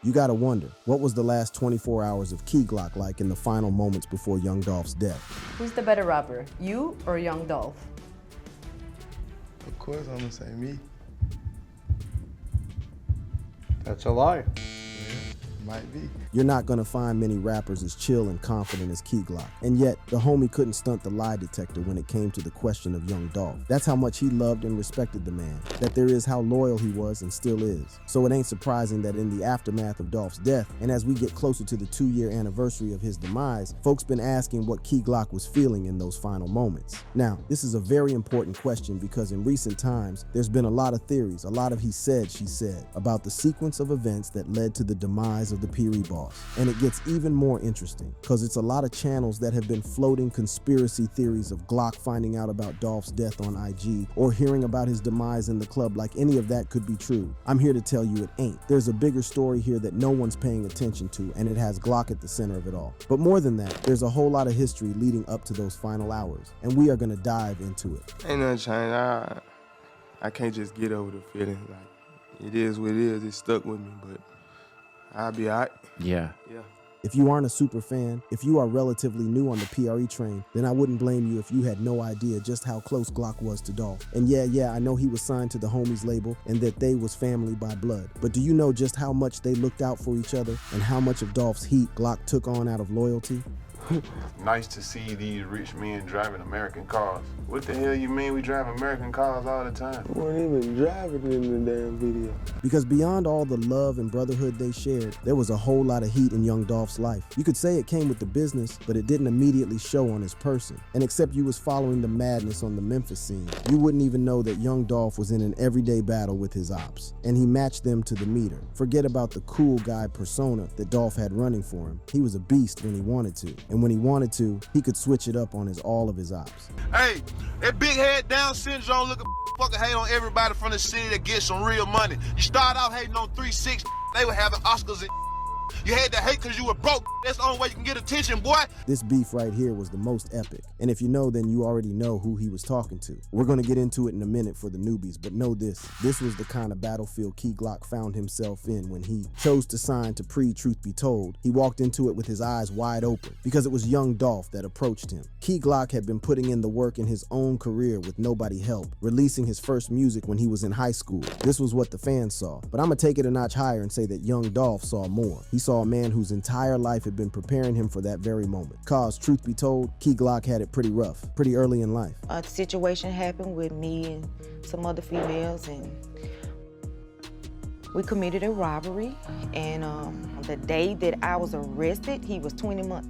You gotta wonder, what was the last 24 hours of Key Glock like in the final moments before Young Dolph's death? Who's the better rapper, you or Young Dolph? Of course I'm gonna say me. That's a lie. Might be. You're not gonna find many rappers as chill and confident as Key Glock. And yet, the homie couldn't stunt the lie detector when it came to the question of Young Dolph. That's how much he loved and respected the man. That there is how loyal he was and still is. So it ain't surprising that in the aftermath of Dolph's death, and as we get closer to the 2-year anniversary of his demise, folks been asking what Key Glock was feeling in those final moments. Now, this is a very important question because in recent times, there's been a lot of theories, a lot of he said, she said, about the sequence of events that led to the demise of the Piri boss. And it gets even more interesting because it's a lot of channels that have been floating conspiracy theories of Glock finding out about Dolph's death on IG or hearing about his demise in the club like any of that could be true. I'm here to tell you it ain't. There's a bigger story here that no one's paying attention to, and it has Glock at the center of it all. But more than that, there's a whole lot of history leading up to those final hours, and we are gonna dive into it. Ain't nothing changed. I can't just get over the feeling. Like, it is what it is. It stuck with me, but I'll be all right. Yeah. If you aren't a super fan, if you are relatively new on the PRE train, then I wouldn't blame you if you had no idea just how close Glock was to Dolph. And yeah, I know he was signed to the homies label and that they was family by blood. But do you know just how much they looked out for each other and how much of Dolph's heat Glock took on out of loyalty? Nice to see these rich men driving American cars. What the hell you mean we drive American cars all the time? We weren't even driving in the damn video. Because beyond all the love and brotherhood they shared, there was a whole lot of heat in Young Dolph's life. You could say it came with the business, but it didn't immediately show on his person. And except you was following the madness on the Memphis scene, you wouldn't even know that Young Dolph was in an everyday battle with his ops. And he matched them to the meter. Forget about the cool guy persona that Dolph had running for him. He was a beast when he wanted to. And when he wanted to, he could switch it up on all of his ops. Hey, that big head down syndrome looking fucking hate on everybody from the city that gets some real money. You start out hating on 3-6, they were having Oscars and you had to hate because you were broke. That's the only way you can get attention, boy. This beef right here was the most epic. And if you know, then you already know who he was talking to. We're gonna get into it in a minute for the newbies, but know this. This was the kind of battlefield Key Glock found himself in when he chose to sign to Truth Be Told. He walked into it with his eyes wide open because it was Young Dolph that approached him. Key Glock had been putting in the work in his own career with nobody help, releasing his first music when he was in high school. This was what the fans saw. But I'm gonna take it a notch higher and say that Young Dolph saw more. He saw a man whose entire life had been preparing him for that very moment. Cause, truth be told, Key Glock had it pretty rough, pretty early in life. A situation happened with me and some other females, and we committed a robbery. And the day that I was arrested, he was 20 months.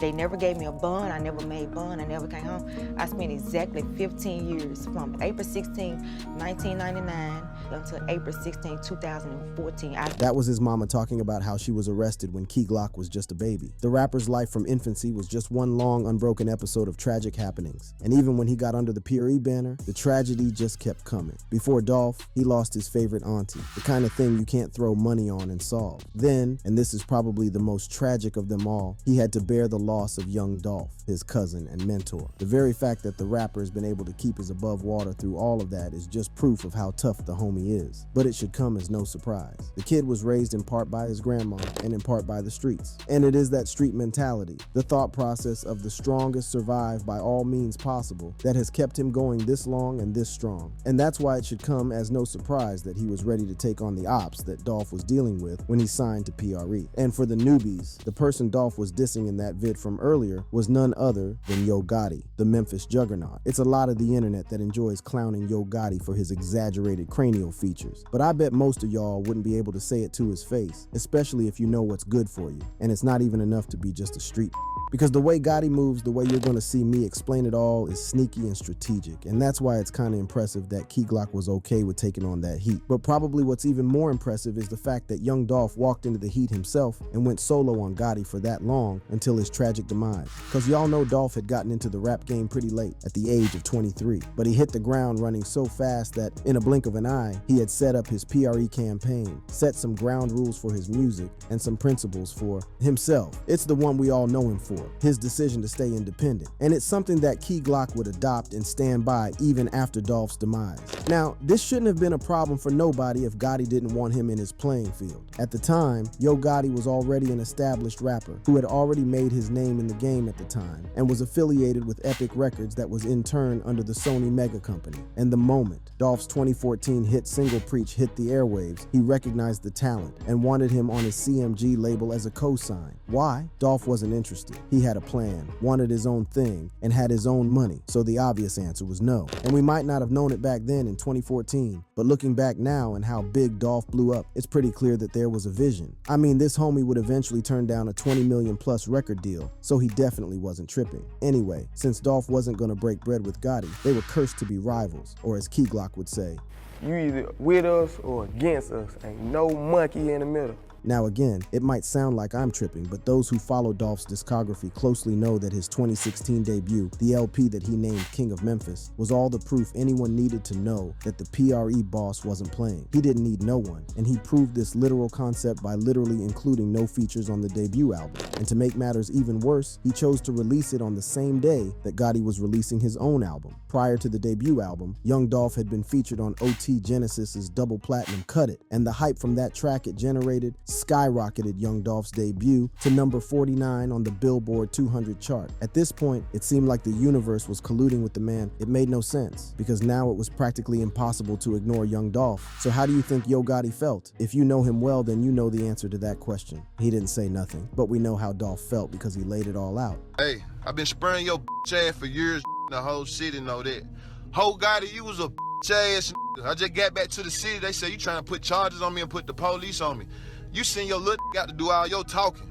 They never gave me a bond. I never made bond. I never came home. I spent exactly 15 years from April 16, 1999 until April 16, 2014. That was his mama talking about how she was arrested when Key Glock was just a baby. The rapper's life from infancy was just one long, unbroken episode of tragic happenings. And even when he got under the PRE banner, the tragedy just kept coming. Before Dolph, he lost his favorite auntie, the kind of thing you can't throw money on and solve. Then, and this is probably the most tragic of them all, he had to bear the loss of Young Dolph, his cousin and mentor. The very fact that the rapper has been able to keep his above water through all of that is just proof of how tough the homie is. But it should come as no surprise. The kid was raised in part by his grandma and in part by the streets. And it is that street mentality, the thought process of the strongest survive by all means possible, that has kept him going this long and this strong. And that's why it should come as no surprise that he was ready to take on the ops that Dolph was dealing with when he signed to PRE. And for the newbies, the person Dolph was dissing in that vid from earlier was none other than Yo Gotti, the Memphis juggernaut. It's a lot of the internet that enjoys clowning Yo Gotti for his exaggerated cranial features, but I bet most of y'all wouldn't be able to say it to his face, especially if you know what's good for you, and it's not even enough to be just a street. Because the way Gotti moves, the way you're gonna see me explain it all, is sneaky and strategic, and that's why it's kinda impressive that Key Glock was okay with taking on that heat. But probably what's even more impressive is the fact that Young Dolph walked into the heat himself and went solo on Gotti for that long until his tragic demise. Cause y'all know Dolph had gotten into the rap game pretty late, at the age of 23, but he hit the ground running so fast that in a blink of an eye, he had set up his PRE campaign, set some ground rules for his music, and some principles for himself. It's the one we all know him for, his decision to stay independent. And it's something that Key Glock would adopt and stand by even after Dolph's demise. Now, this shouldn't have been a problem for nobody if Gotti Gotti didn't want him in his playing field. At the time, Yo Gotti was already an established rapper who had already made his name in the game at the time and was affiliated with Epic Records that was in turn under the Sony Mega Company. And the moment Dolph's 2014 hit single Preach hit the airwaves, he recognized the talent and wanted him on his CMG label as a co-sign. Why? Dolph wasn't interested. He had a plan, wanted his own thing, and had his own money, so the obvious answer was no. And we might not have known it back then in 2014, but looking back now and how big Dolph blew up, it's pretty clear that there was a vision. I mean, this homie would eventually turn down a 20 million plus record deal, so he definitely wasn't tripping. Anyway, since Dolph wasn't gonna break bread with Gotti, they were cursed to be rivals, or as Key Glock would say, You either with us or against us. Ain't no monkey in the middle. Now again, it might sound like I'm tripping, but those who follow Dolph's discography closely know that his 2016 debut, the LP that he named King of Memphis, was all the proof anyone needed to know that the PRE boss wasn't playing. He didn't need no one, and he proved this literal concept by literally including no features on the debut album. And to make matters even worse, he chose to release it on the same day that Gotti was releasing his own album. Prior to the debut album, Young Dolph had been featured on OT Genesis's double platinum Cut It, and the hype from that track it generated skyrocketed Young Dolph's debut to number 49 on the Billboard 200 chart. At this point, it seemed like the universe was colluding with the man. It made no sense, because now it was practically impossible to ignore Young Dolph. So how do you think Yo Gotti felt? If you know him well, then you know the answer to that question. He didn't say nothing, but we know how Dolph felt because he laid it all out. Hey, I've been spraying your ass for years, the whole city know that. Ho Gotti, you was a ass. I just got back to the city, they say you trying to put charges on me and put the police on me. You send your little got to do all your talking.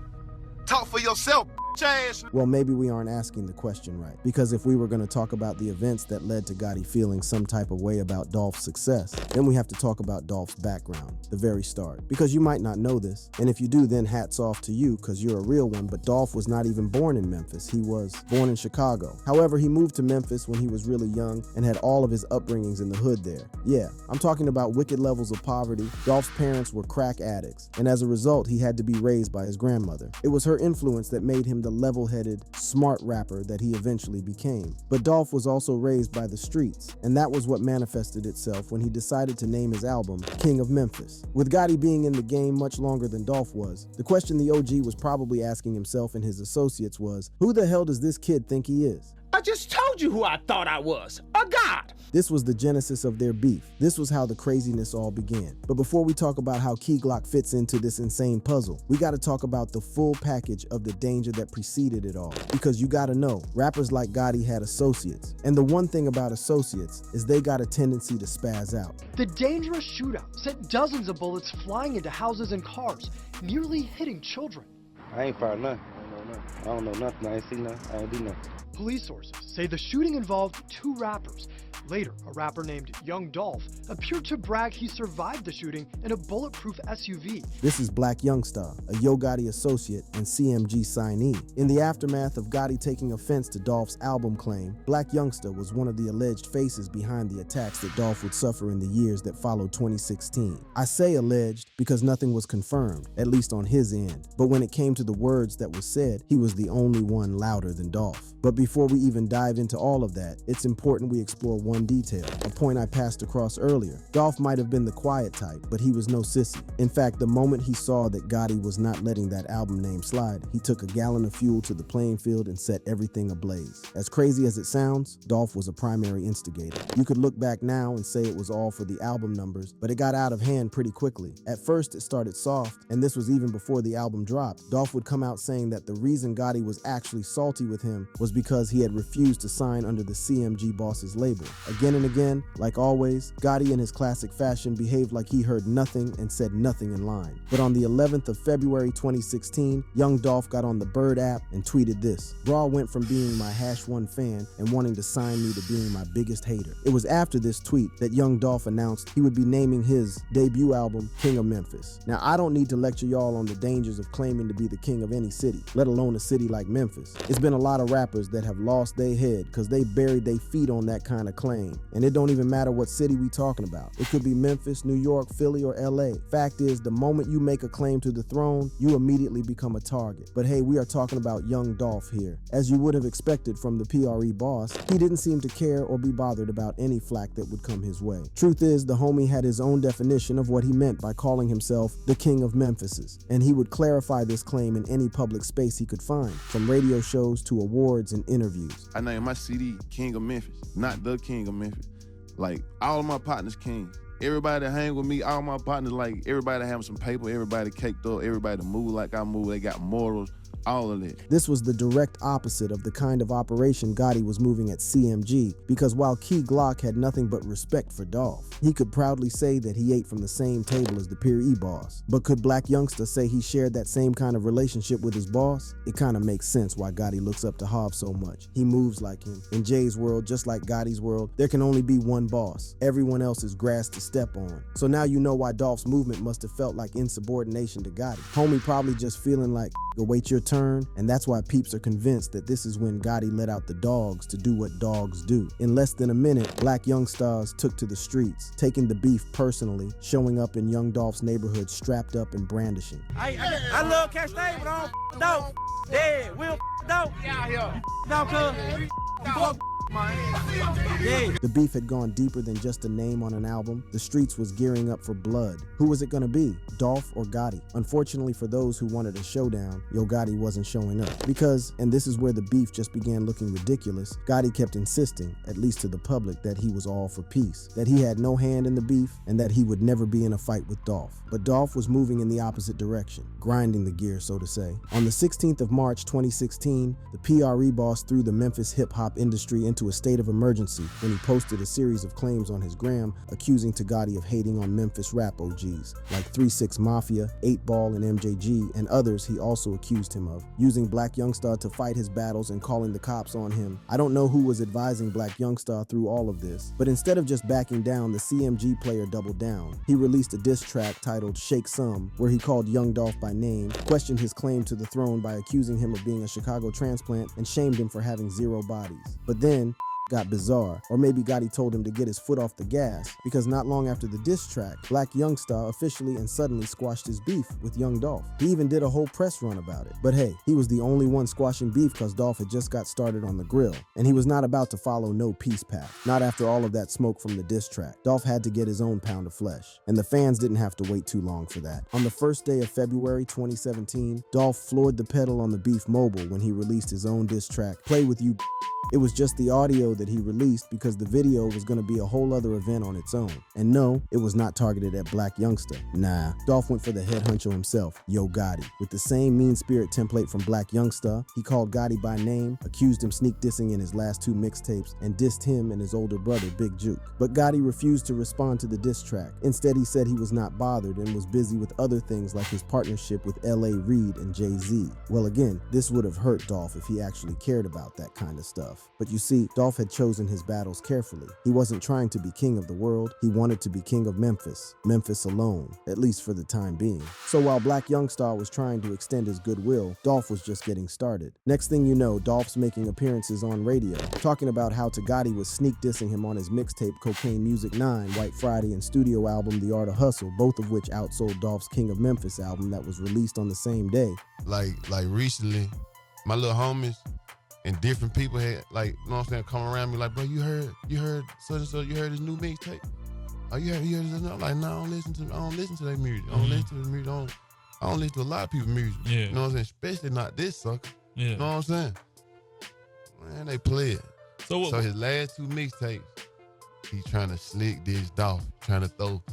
Talk for yourself, ass. Well, maybe we aren't asking the question right, because if we were going to talk about the events that led to Gotti feeling some type of way about Dolph's success, then we have to talk about Dolph's background, the very start, because you might not know this, and if you do, then hats off to you, because you're a real one, but Dolph was not even born in Memphis. He was born in Chicago. However, he moved to Memphis when he was really young and had all of his upbringings in the hood there. Yeah, I'm talking about wicked levels of poverty. Dolph's parents were crack addicts, and as a result, he had to be raised by his grandmother. It was her influence that made him the level-headed, smart rapper that he eventually became. But Dolph was also raised by the streets, and that was what manifested itself when he decided to name his album King of Memphis. With Gotti being in the game much longer than Dolph was, the question the OG was probably asking himself and his associates was, who the hell does this kid think he is? I just told you who I thought I was, a god. This was the genesis of their beef. This was how the craziness all began. But before we talk about how Key Glock fits into this insane puzzle, we gotta talk about the full package of the danger that preceded it all. Because you gotta know, rappers like Gotti had associates. And the one thing about associates is they got a tendency to spaz out. The dangerous shootout sent dozens of bullets flying into houses and cars, nearly hitting children. I ain't fired nothing. I don't know nothing. I ain't seen nothing. I ain't do nothing. Police sources say the shooting involved two rappers. Later, a rapper named Young Dolph appeared to brag he survived the shooting in a bulletproof SUV. This is Black Youngstar, a Yo Gotti associate and CMG signee. In the aftermath of Gotti taking offense to Dolph's album claim, Black Youngstar was one of the alleged faces behind the attacks that Dolph would suffer in the years that followed 2016. I say alleged because nothing was confirmed, at least on his end. But when it came to the words that was said, he was the only one louder than Dolph. But before we even dive into all of that, it's important we explore one detail, a point I passed across earlier. Dolph might have been the quiet type, but he was no sissy. In fact, the moment he saw that Gotti was not letting that album name slide, he took a gallon of fuel to the playing field and set everything ablaze. As crazy as it sounds, Dolph was a primary instigator. You could look back now and say it was all for the album numbers, but it got out of hand pretty quickly. At first, it started soft, and this was even before the album dropped. Dolph would come out saying that the reason Gotti was actually salty with him was because he had refused to sign under the CMG boss's label. Again and again, like always, Gotti in his classic fashion behaved like he heard nothing and said nothing in line. But on the 11th of February 2016, Young Dolph got on the Bird app and tweeted this: "Raw went from being my #1 fan and wanting to sign me to being my biggest hater." It was after this tweet that Young Dolph announced he would be naming his debut album King of Memphis. Now, I don't need to lecture y'all on the dangers of claiming to be the king of any city, let alone a city like Memphis. It's been a lot of rappers that have lost their head because they buried their feet on that kind of claim claim. And it don't even matter what city we talking about. It could be Memphis, New York, Philly, or LA. Fact is, the moment you make a claim to the throne, you immediately become a target. But hey, we are talking about young Dolph here. As you would have expected from the PRE boss, he didn't seem to care or be bothered about any flack that would come his way. Truth is, the homie had his own definition of what he meant by calling himself the King of Memphis, and he would clarify this claim in any public space he could find, from radio shows to awards and interviews. I named my CD King of Memphis, not the King of Memphis. Like, all of my partners kings. Everybody that hang with me, all my partners, like, everybody having some paper, everybody caked up, everybody move like I move, they got morals, all of that. This was the direct opposite of the kind of operation Gotti was moving at CMG, because while Key Glock had nothing but respect for Dolph, he could proudly say that he ate from the same table as the PRE boss. But could Black Youngster say he shared that same kind of relationship with his boss? It kind of makes sense why Gotti looks up to Hov so much. He moves like him. In Jay's world, just like Gotti's world, there can only be one boss. Everyone else is grass to step on. So now you know why Dolph's movement must have felt like insubordination to Gotti. Homie probably just feeling like, await your turn, and that's why peeps are convinced that this is when Gotti let out the dogs to do what dogs do. In less than a minute, Black Youngstars took to the streets, taking the beef personally, showing up in Young Dolph's neighborhood strapped up and brandishing. I love Cash Day, but I don't dope. Dead, we'll dope. Yeah, here. No, cuz. Yeah. The beef had gone deeper than just a name on an album. The streets was gearing up for blood. Who was it gonna be, Dolph or Gotti? Unfortunately for those who wanted a showdown, Yo Gotti wasn't showing up. Because, and this is where the beef just began looking ridiculous, Gotti kept insisting, at least to the public, that he was all for peace, that he had no hand in the beef, and that he would never be in a fight with Dolph. But Dolph was moving in the opposite direction, grinding the gear, so to say. On the 16th of March 2016, the PRE boss threw the Memphis hip-hop industry into a state of emergency when he posted a series of claims on his gram accusing Gotti of hating on Memphis rap OGs like 3-6 Mafia, 8 Ball, and MJG, and others he also accused him of, using Black Youngstar to fight his battles and calling the cops on him. I don't know who was advising Black Youngstar through all of this, but instead of just backing down, the CMG player doubled down. He released a diss track titled Shake Some, where he called Young Dolph by name, questioned his claim to the throne by accusing him of being a Chicago transplant, and shamed him for having 0 bodies. But then, got bizarre, or maybe Gotti told him to get his foot off the gas, because not long after the diss track, Black Youngstar officially and suddenly squashed his beef with Young Dolph. He even did a whole press run about it. But hey, he was the only one squashing beef because Dolph had just got started on the grill, and he was not about to follow no peace path. Not after all of that smoke from the diss track. Dolph had to get his own pound of flesh, and the fans didn't have to wait too long for that. On the first day of February 2017, Dolph floored the pedal on the Beef Mobile when he released his own diss track, Play With You. It was just the audio that he released because the video was going to be a whole other event on its own. And no, it was not targeted at Black Youngster. Nah, Dolph went for the head honcho himself, Yo Gotti. With the same mean spirit template from Black Youngstar, he called Gotti by name, accused him sneak dissing in his last 2 mixtapes, and dissed him and his older brother, Big Juke. But Gotti refused to respond to the diss track. Instead, he said he was not bothered and was busy with other things like his partnership with L.A. Reid and Jay-Z. Well, again, this would have hurt Dolph if he actually cared about that kind of stuff. But you see, Dolph had chosen his battles carefully. He wasn't trying to be king of the world. He wanted to be king of Memphis. Memphis alone, at least for the time being. So while Black Youngstar was trying to extend his goodwill, Dolph was just getting started. Next thing you know, Dolph's making appearances on radio, talking about how Gotti was sneak dissing him on his mixtape Cocaine Music 9, White Friday, and studio album The Art of Hustle, both of which outsold Dolph's King of Memphis album that was released on the same day. Like recently, my little homies and different people had, like, you know what I'm saying, come around me like, bro, you heard such and such, you heard his new mixtape? Oh, you heard this? I'm like, no, I don't listen to that music. I don't listen to the music. I don't listen to a lot of people's music. Yeah. You know what I'm saying? Especially not this sucker. Yeah. You know what I'm saying? Man, they play it. So his last 2 mixtapes, he trying to slick this Dolph, trying to throw.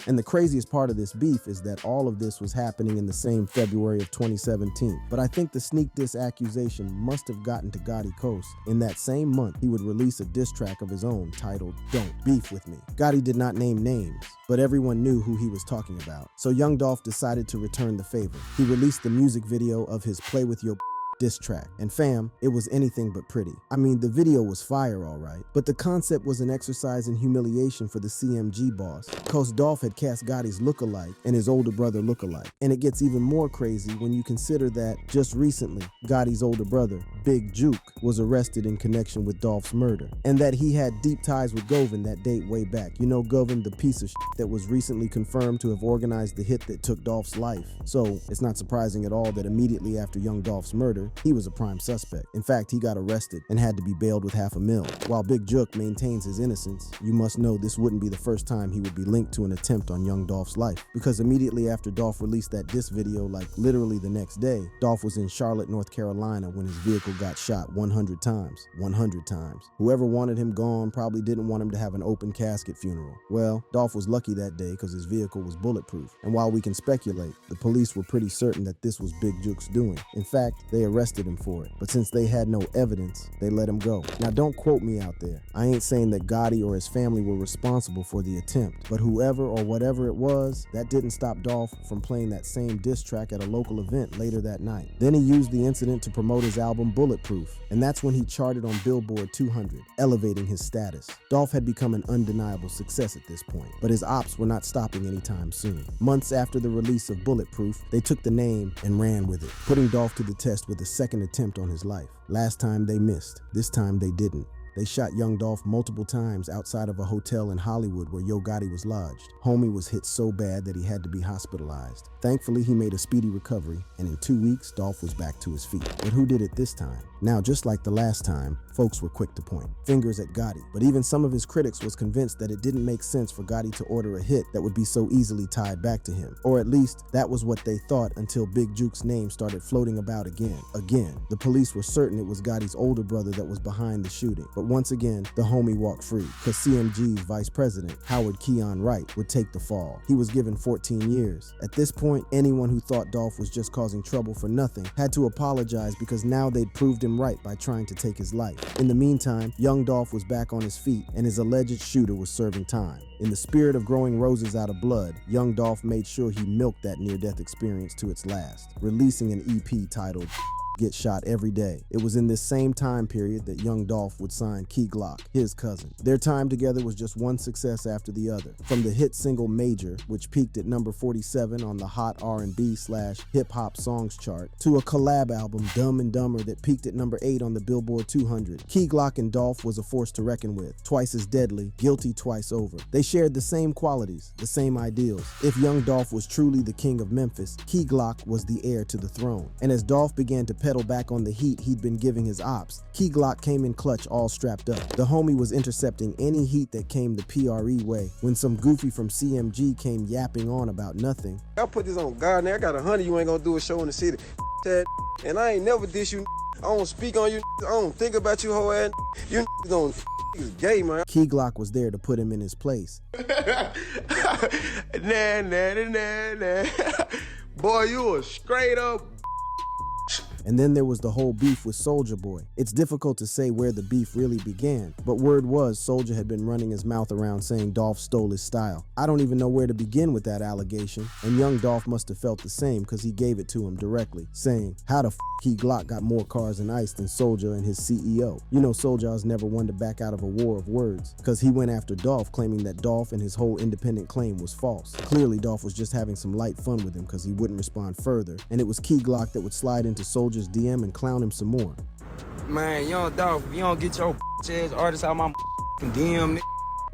And the craziest part of this beef is that all of this was happening in the same February of 2017. But I think the sneak diss accusation must have gotten to Gotti Coast. In that same month, he would release a diss track of his own titled Don't Beef With Me. Gotti did not name names, but everyone knew who he was talking about. So Young Dolph decided to return the favor. He released the music video of his Play With Your diss track. And fam, it was anything but pretty. I mean, the video was fire, all right, but the concept was an exercise in humiliation for the CMG boss, cause Dolph had cast Gotti's look-alike and his older brother look-alike. And it gets even more crazy when you consider that just recently, Gotti's older brother, Big Juke, was arrested in connection with Dolph's murder, and that he had deep ties with Govin that date way back. You know Govin, the piece of shit that was recently confirmed to have organized the hit that took Dolph's life. So it's not surprising at all that immediately after young Dolph's murder, he was a prime suspect. In fact, he got arrested and had to be bailed with $500,000. While Big Juke maintains his innocence, you must know this wouldn't be the first time he would be linked to an attempt on young Dolph's life, because immediately after Dolph released that diss video, like literally the next day, Dolph was in Charlotte, North Carolina when his vehicle got shot 100 times. 100 times. Whoever wanted him gone probably didn't want him to have an open casket funeral. Well, Dolph was lucky that day because his vehicle was bulletproof. And while we can speculate, the police were pretty certain that this was Big Juke's doing. In fact, they arrested him for it. But since they had no evidence, they let him go. Now don't quote me out there. I ain't saying that Gotti or his family were responsible for the attempt, but whoever or whatever it was, that didn't stop Dolph from playing that same diss track at a local event later that night. Then he used the incident to promote his album Bulletproof, and that's when he charted on Billboard 200, elevating his status. Dolph had become an undeniable success at this point, but his ops were not stopping anytime soon. Months after the release of Bulletproof, they took the name and ran with it, putting Dolph to the test with a second attempt on his life. Last time they missed, this time they didn't. They shot young Dolph multiple times outside of a hotel in Hollywood where Yo Gotti was lodged. Homie was hit so bad that he had to be hospitalized. Thankfully, he made a speedy recovery, and in 2 weeks, Dolph was back to his feet. But who did it this time? Now, just like the last time, folks were quick to point fingers at Gotti, but even some of his critics was convinced that it didn't make sense for Gotti to order a hit that would be so easily tied back to him. Or at least, that was what they thought until Big Juke's name started floating about again. The police were certain it was Gotti's older brother that was behind the shooting. But once again, the homie walked free, because CMG's vice president, Howard Keon Wright, would take the fall. He was given 14 years. At this point, anyone who thought Dolph was just causing trouble for nothing had to apologize, because now they'd proved him right by trying to take his life. In the meantime, young Dolph was back on his feet, and his alleged shooter was serving time. In the spirit of growing roses out of blood, young Dolph made sure he milked that near-death experience to its last, releasing an EP titled Get Shot Every Day. It was in this same time period that young Dolph would sign Key Glock, his cousin. Their time together was just one success after the other. From the hit single Major, which peaked at number 47 on the hot R&B/hip-hop songs chart, to a collab album, Dumb and Dumber, that peaked at number 8 on the Billboard 200. Key Glock and Dolph was a force to reckon with, twice as deadly, guilty twice over. They shared the same qualities, the same ideals. If young Dolph was truly the king of Memphis, Key Glock was the heir to the throne. And as Dolph began to pedal back on the heat he'd been giving his ops, Key Glock came in clutch all strapped up. The homie was intercepting any heat that came the PRE way when some goofy from CMG came yapping on about nothing. I put this on God, now I got 100, you ain't gonna do a show in the city. And I ain't never diss you. I don't speak on you. I don't think about you whole ass. You don't gay, man. Key Glock was there to put him in his place. Nah. Boy, you a straight up. And then there was the whole beef with Soulja Boy. It's difficult to say where the beef really began, but word was Soulja had been running his mouth around saying Dolph stole his style. I don't even know where to begin with that allegation, and young Dolph must have felt the same because he gave it to him directly, saying, how the f Key Glock got more cars and ice than Soulja and his CEO. You know Soulja was never one to back out of a war of words, because he went after Dolph, claiming that Dolph and his whole independent claim was false. Clearly Dolph was just having some light fun with him because he wouldn't respond further, and it was Key Glock that would slide into Soulja's DM and clown him some more. Man, young Dolph, if you don't get your ass artist out my DM,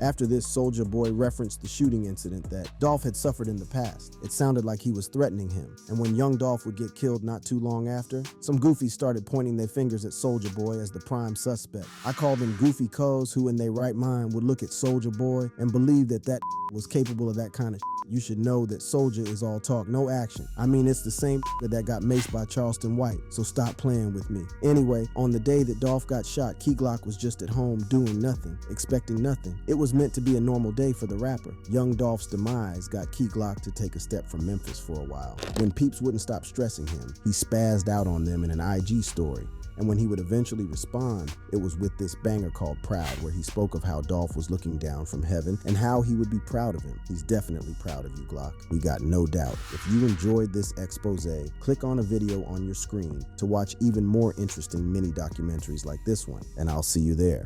After this, Soulja Boy referenced the shooting incident that Dolph had suffered in the past. It sounded like he was threatening him, and when young Dolph would get killed not too long after, some goofies started pointing their fingers at Soulja Boy as the prime suspect. I call them goofy cuz who in their right mind would look at Soulja Boy and believe that that was capable of that kind of You should know that Soulja is all talk, no action. I mean, it's the same that got maced by Charleston White, so stop playing with me. Anyway, on the day that Dolph got shot, Key Glock was just at home doing nothing, expecting nothing. It was was meant to be a normal day for the rapper. Young Dolph's demise got Key Glock to take a step from Memphis for a while. When peeps wouldn't stop stressing him, he spazzed out on them in an IG story. And when he would eventually respond, it was with this banger called Proud, where he spoke of how Dolph was looking down from heaven and how he would be proud of him. He's definitely proud of you, Glock. We got no doubt. If you enjoyed this expose, click on a video on your screen to watch even more interesting mini documentaries like this one, and I'll see you there.